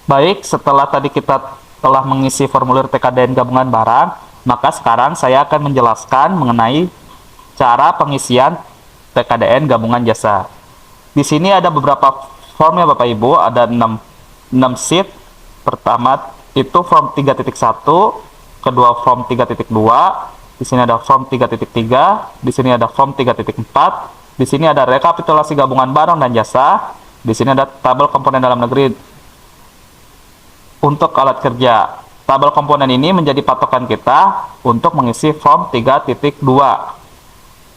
Baik, setelah tadi kita telah mengisi formulir TKDN gabungan barang, maka sekarang saya akan menjelaskan mengenai cara pengisian TKDN gabungan jasa. Di sini ada beberapa form ya Bapak Ibu, ada 6 sheet. Pertama itu form 3.1, kedua form 3.2, di sini ada form 3.3, di sini ada form 3.4, di sini ada rekapitulasi gabungan barang dan jasa, di sini ada tabel komponen dalam negeri untuk alat kerja. Tabel komponen ini menjadi patokan kita untuk mengisi form 3.2.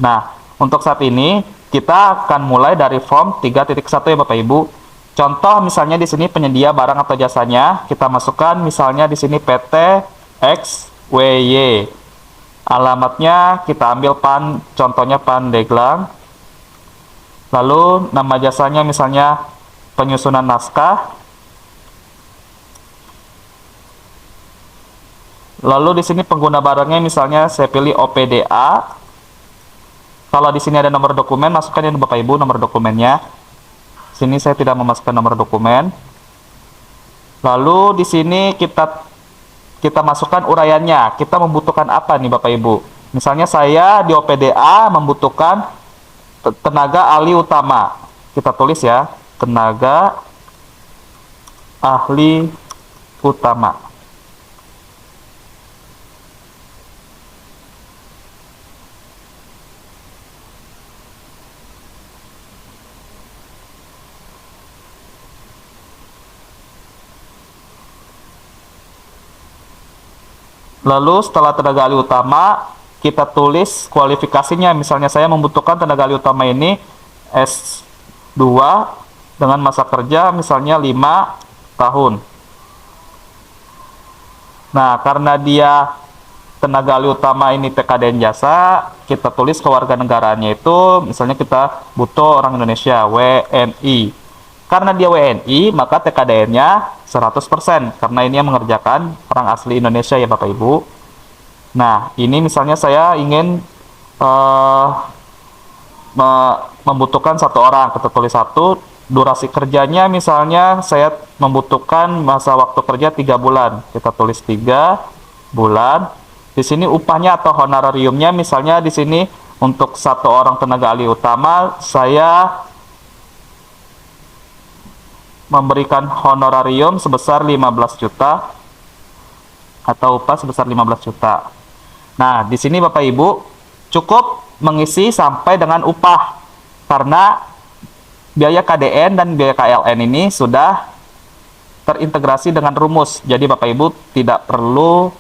Nah, untuk saat ini kita akan mulai dari form 3.1 ya Bapak Ibu. Contoh misalnya di sini penyedia barang atau jasanya, kita masukkan misalnya di sini PT XWY. Alamatnya kita ambil contohnya Pandeglang. Lalu nama jasanya misalnya penyusunan naskah. Lalu di sini pengguna barangnya misalnya saya pilih OPDA. Kalau di sini ada nomor dokumen, masukkan ya Bapak Ibu nomor dokumennya. Sini saya tidak memasukkan nomor dokumen. Lalu di sini kita masukkan uraiannya. Kita membutuhkan apa nih Bapak Ibu? Misalnya saya di OPDA membutuhkan tenaga ahli utama. Kita tulis ya, tenaga ahli utama. Lalu setelah tenaga ahli utama, kita tulis kualifikasinya. Misalnya saya membutuhkan tenaga ahli utama ini S2 dengan masa kerja misalnya 5 tahun. Nah, karena dia tenaga ahli utama ini TKDN jasa, kita tulis kewarganegaraannya itu misalnya kita butuh orang Indonesia, WNI. Karena dia WNI, maka TKDN-nya 100%, karena ini yang mengerjakan orang asli Indonesia ya Bapak Ibu. Nah, ini misalnya saya ingin membutuhkan satu orang, kita tulis satu. Durasi kerjanya misalnya saya membutuhkan masa waktu kerja 3 bulan, kita tulis 3 bulan. Di sini upahnya atau honorariumnya misalnya di sini untuk satu orang tenaga ahli utama saya memberikan honorarium sebesar 15 juta atau upah sebesar 15 juta. Nah, di sini Bapak Ibu cukup mengisi sampai dengan upah karena biaya KDN dan biaya KLN ini sudah terintegrasi dengan rumus. Jadi Bapak Ibu tidak perlu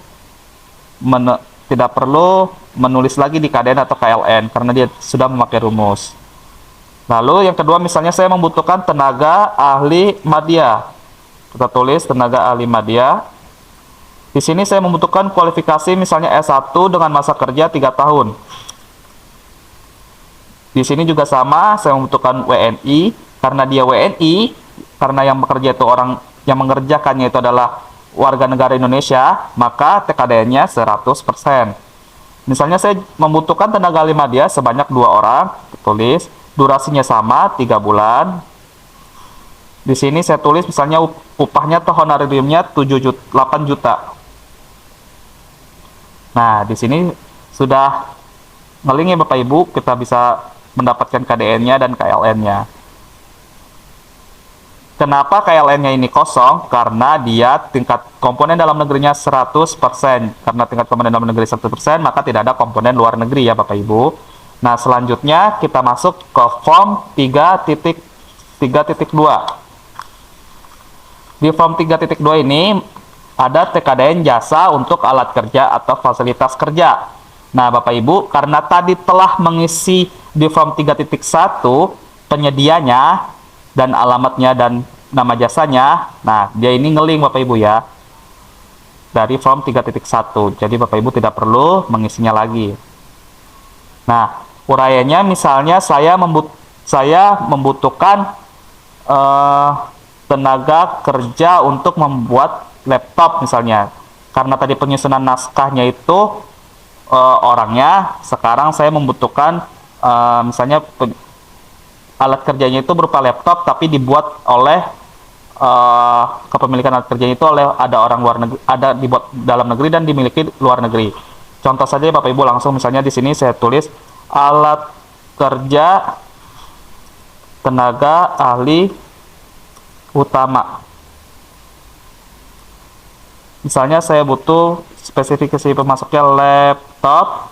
menulis lagi di KDN atau KLN karena dia sudah memakai rumus. Lalu yang kedua misalnya saya membutuhkan tenaga ahli madya. Kita tulis tenaga ahli madya. Di sini saya membutuhkan kualifikasi misalnya S1 dengan masa kerja 3 tahun. Di sini juga sama, saya membutuhkan WNI. Karena dia WNI, karena yang bekerja itu orang yang mengerjakannya itu adalah warga negara Indonesia, maka TKDN-nya 100%. Misalnya saya membutuhkan tenaga ahli madya sebanyak 2 orang. Tulis durasinya sama 3 bulan. Di sini saya tulis misalnya upahnya atau honorariumnya 8 juta. Nah, di sini sudah ngeling ya Bapak Ibu, kita bisa mendapatkan KDN-nya dan KLN-nya. Kenapa KLN-nya ini kosong? Karena dia tingkat komponen dalam negerinya 100%. Karena tingkat komponen dalam negeri 100%, maka tidak ada komponen luar negeri ya Bapak Ibu. Nah, selanjutnya kita masuk ke form 3.2. Di form 3.2 ini ada TKDN jasa untuk alat kerja atau fasilitas kerja. Nah, Bapak Ibu, karena tadi telah mengisi di form 3.1 penyedianya dan alamatnya dan nama jasanya, nah dia ini ngeling Bapak Ibu ya dari form 3.1. Jadi Bapak Ibu tidak perlu mengisinya lagi. Nah, uraiannya misalnya saya membutuhkan tenaga kerja untuk membuat laptop misalnya. Karena tadi penyusunan naskahnya itu orangnya, sekarang saya membutuhkan misalnya alat kerjanya itu berupa laptop tapi dibuat oleh kepemilikan alat kerja itu oleh ada orang luar negeri, ada dibuat dalam negeri dan dimiliki luar negeri. Contoh saja Bapak Ibu, langsung misalnya di sini saya tulis alat kerja tenaga ahli utama. Misalnya saya butuh spesifikasi pemasoknya laptop.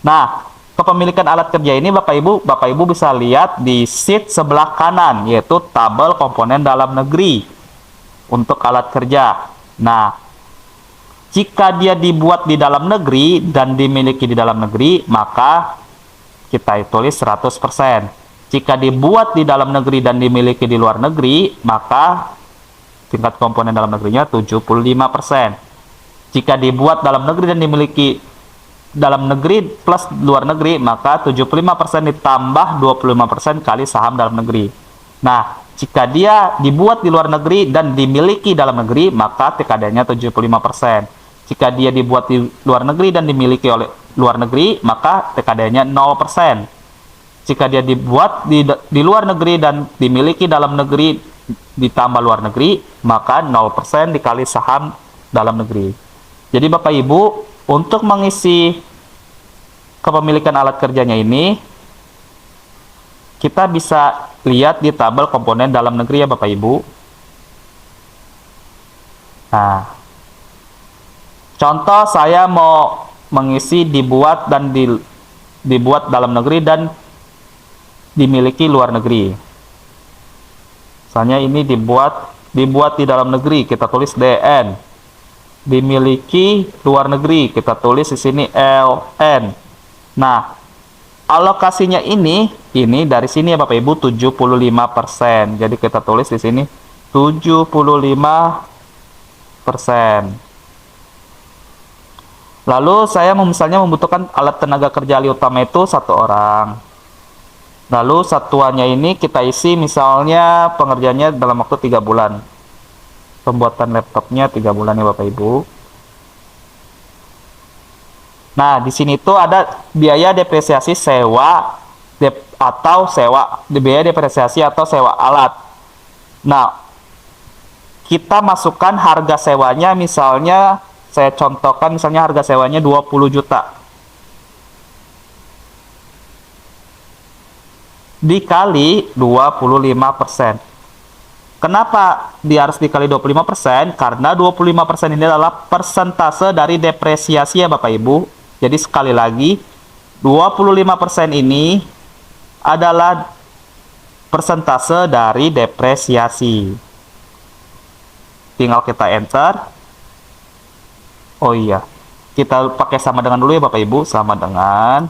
Nah, kepemilikan alat kerja ini Bapak Ibu bisa lihat di sheet sebelah kanan, yaitu tabel komponen dalam negeri untuk alat kerja. Nah, jika dia dibuat di dalam negeri dan dimiliki di dalam negeri, maka kita tulis 100%. Jika dibuat di dalam negeri dan dimiliki di luar negeri, maka tingkat komponen dalam negerinya 75%. Jika dibuat dalam negeri dan dimiliki dalam negeri plus luar negeri, maka 75% ditambah 25% kali saham dalam negeri. Nah, jika dia dibuat di luar negeri dan dimiliki dalam negeri, maka TKD-nya 75%. Jika dia dibuat di luar negeri dan dimiliki oleh luar negeri, maka TKD-nya 0%. Jika dia dibuat di luar negeri dan dimiliki dalam negeri ditambah luar negeri, maka 0% dikali saham dalam negeri. Jadi Bapak Ibu, untuk mengisi kepemilikan alat kerjanya ini, kita bisa lihat di tabel komponen dalam negeri ya Bapak Ibu. Nah, contoh saya mau mengisi dibuat dalam negeri dan dimiliki luar negeri. Misalnya ini dibuat di dalam negeri, kita tulis DN. Dimiliki luar negeri, kita tulis di sini LN. Nah, alokasinya ini dari sini ya Bapak Ibu 75%. Jadi kita tulis di sini 75%. Lalu saya misalnya membutuhkan alat tenaga kerja ahli utama itu 1 orang. Lalu satuannya ini kita isi misalnya pengerjaannya dalam waktu 3 bulan. Pembuatan laptopnya 3 bulan ya Bapak Ibu. Nah, di sini tuh ada biaya depresiasi sewa biaya depresiasi atau sewa alat. Nah, kita masukkan harga sewanya, misalnya saya contohkan misalnya harga sewanya 20 juta. Dikali 25%. Kenapa dia harus dikali 25%? Karena 25% ini adalah persentase dari depresiasi ya Bapak Ibu. Jadi sekali lagi, 25% ini adalah persentase dari depresiasi. Tinggal kita enter. Oh iya, kita pakai sama dengan dulu ya Bapak Ibu, sama dengan.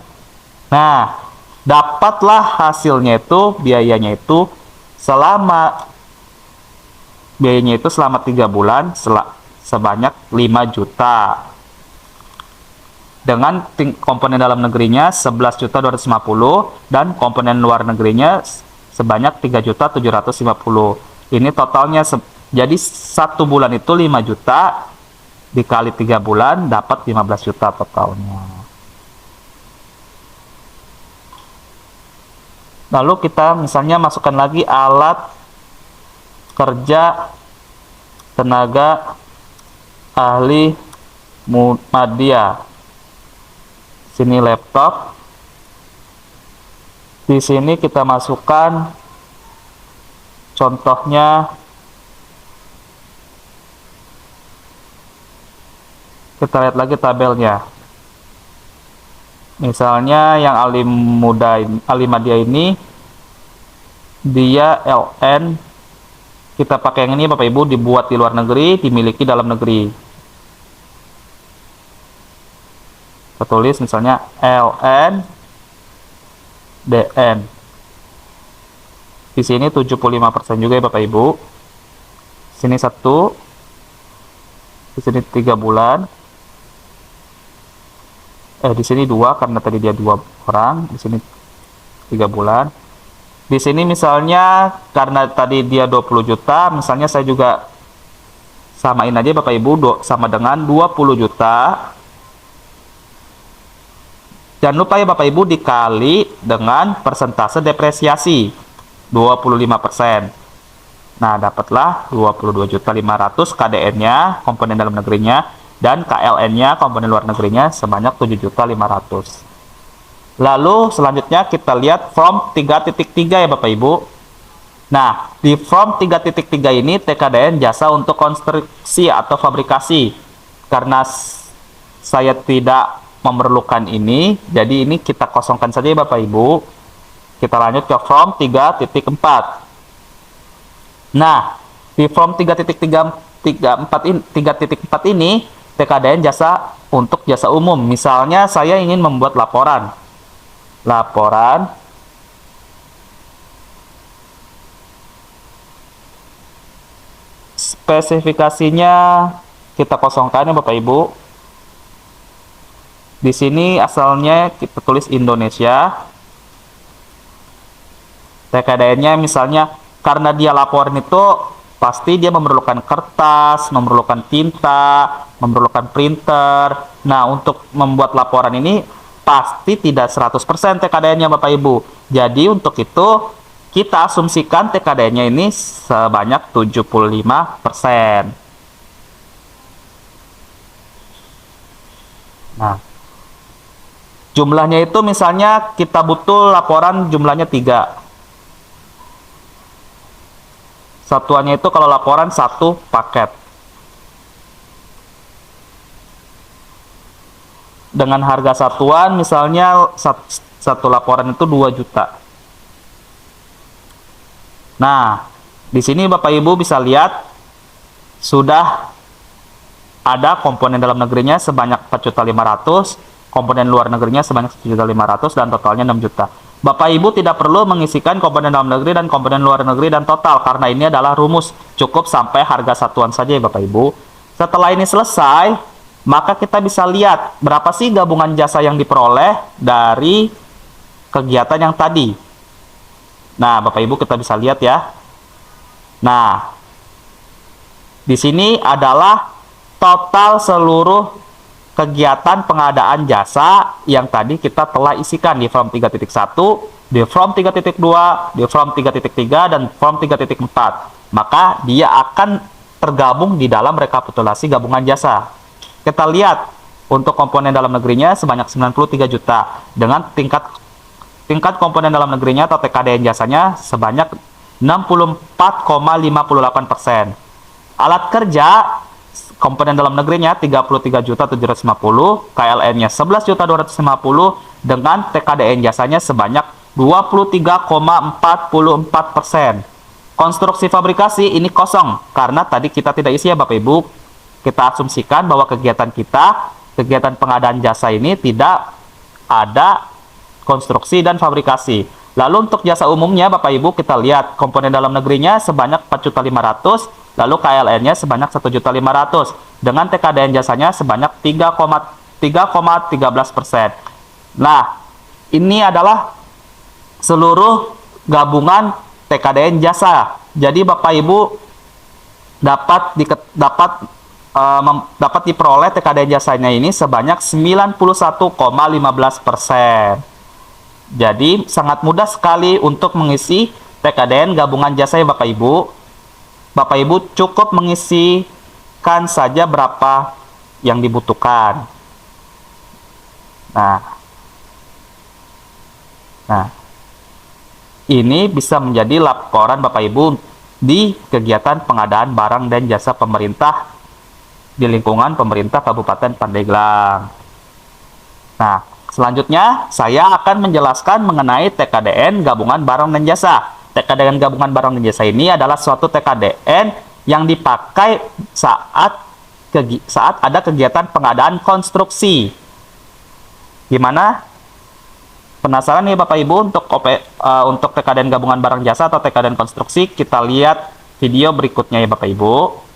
Nah, dapatlah hasilnya itu biayanya itu selama 3 bulan sebanyak 5 juta. Dengan komponen dalam negerinya 11.250 dan komponen luar negerinya sebanyak 3.750. Ini totalnya jadi 1 bulan itu 5 juta dikali 3 bulan dapat 15 juta totalnya. Lalu kita misalnya masukkan lagi alat kerja tenaga ahli media. Sini laptop. Di sini kita masukkan contohnya, kita lihat lagi tabelnya. Misalnya yang ahli media ini dia LN, kita pakai yang ini Bapak Ibu, dibuat di luar negeri, dimiliki dalam negeri. Kita tulis misalnya LN DN. Di sini 75% juga ya Bapak Ibu. Sini 1, di sini 3 bulan. Di sini 2 karena tadi dia 2 orang, di sini 3 bulan. Di sini misalnya karena tadi dia 20 juta, misalnya saya juga samain aja Bapak Ibu, sama dengan 20 juta. Jangan lupa ya Bapak Ibu dikali dengan persentase depresiasi 25%. Nah, dapatlah 22.500.000 KDN-nya, komponen dalam negerinya, dan KLN-nya, komponen luar negerinya, sebanyak 7.500.000. Lalu selanjutnya kita lihat form 3.3 ya Bapak Ibu. Nah, di form 3.3 ini TKDN jasa untuk konstruksi atau fabrikasi. Karena saya tidak memerlukan ini, jadi ini kita kosongkan saja ya Bapak Ibu. Kita lanjut ke form 3.4. Nah, di form 3.4 ini TKDN jasa untuk jasa umum. Misalnya saya ingin membuat laporan. Spesifikasinya kita kosongkan ya Bapak Ibu. Di sini asalnya kita tulis Indonesia. TKDN-nya misalnya karena dia laporan itu pasti dia memerlukan kertas, memerlukan tinta, memerlukan printer. Nah, untuk membuat laporan ini pasti tidak 100% TKDN-nya Bapak Ibu. Jadi untuk itu kita asumsikan TKDN-nya ini sebanyak 75%. Nah, jumlahnya itu misalnya kita butuh laporan jumlahnya 3. Satuannya itu kalau laporan 1 paket. Dengan harga satuan misalnya satu laporan itu 2 juta. Nah, di sini Bapak Ibu bisa lihat sudah ada komponen dalam negerinya sebanyak 4.500.000, komponen luar negerinya sebanyak 1.500.000 dan totalnya 6 juta. Bapak Ibu tidak perlu mengisikan komponen dalam negeri dan komponen luar negeri dan total karena ini adalah rumus, cukup sampai harga satuan saja ya Bapak Ibu. Setelah ini selesai, maka kita bisa lihat berapa sih gabungan jasa yang diperoleh dari kegiatan yang tadi. Nah, Bapak Ibu kita bisa lihat ya. Nah, di sini adalah total seluruh kegiatan pengadaan jasa yang tadi kita telah isikan di form 3.1, di form 3.2, di form 3.3, dan form 3.4. Maka dia akan tergabung di dalam rekapitulasi gabungan jasa. Kita lihat untuk komponen dalam negerinya sebanyak 93 juta dengan tingkat komponen dalam negerinya atau TKDN jasanya sebanyak 64,58%. Alat kerja komponen dalam negerinya 33.750, KLN-nya 11.250 dengan TKDN jasanya sebanyak 23,44%. Konstruksi fabrikasi ini kosong karena tadi kita tidak isi ya Bapak Ibu. Kita asumsikan bahwa kegiatan pengadaan jasa ini tidak ada konstruksi dan fabrikasi. Lalu untuk jasa umumnya Bapak Ibu kita lihat komponen dalam negerinya sebanyak 4.500.000, lalu KLN-nya sebanyak 1.500.000 dengan TKDN jasanya sebanyak 3,13%. Nah, ini adalah seluruh gabungan TKDN jasa. Jadi Bapak Ibu dapat diperoleh TKDN jasanya ini sebanyak 91,15%. Jadi sangat mudah sekali untuk mengisi TKDN gabungan jasa ya Bapak Ibu. Bapak Ibu cukup mengisikan saja berapa yang dibutuhkan. Nah, ini bisa menjadi laporan Bapak Ibu di kegiatan pengadaan barang dan jasa pemerintah di lingkungan pemerintah Kabupaten Pandeglang. Nah, selanjutnya saya akan menjelaskan mengenai TKDN gabungan barang dan jasa. TKDN gabungan barang dan jasa ini adalah suatu TKDN yang dipakai saat ada kegiatan pengadaan konstruksi. Gimana? Penasaran nih Bapak Ibu untuk TKDN gabungan barang jasa atau TKDN konstruksi? Kita lihat video berikutnya ya Bapak Ibu.